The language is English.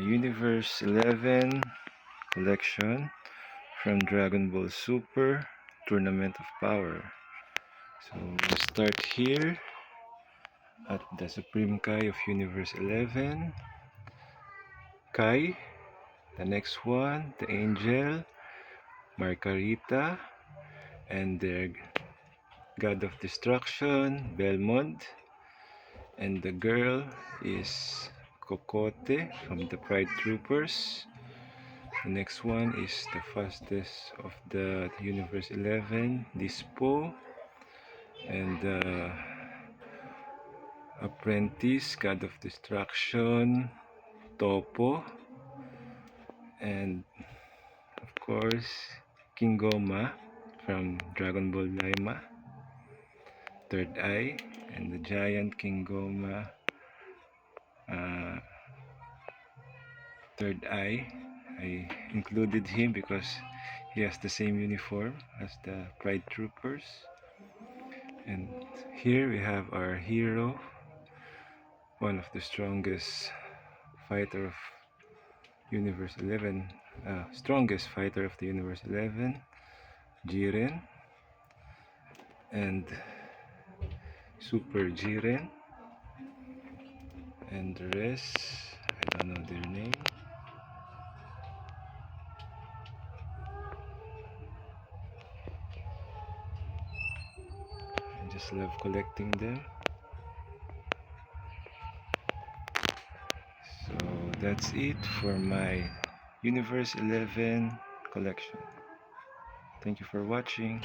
Universe 11 collection from Dragon Ball Super Tournament of Power. So we start here at the Supreme Kai of Universe 11. Kai, the next one, the Angel, Margarita, and their God of Destruction, Belmont. And the girl is Cocote from the Pride Troopers. The next one is the fastest of the Universe 11, Dispo. And the apprentice, God of Destruction, Topo. And of course, King Goma from Dragon Ball Daima, Third Eye, and the giant King Goma, Third Eye. I included him because he has the same uniform as the Pride Troopers. And here we have our hero, one of the strongest fighter of Universe 11, strongest fighter of the Universe 11, Jiren, and Super Jiren, and the rest, I don't know their name. I just love collecting them. So that's it for my Universe 11 collection. Thank you for watching.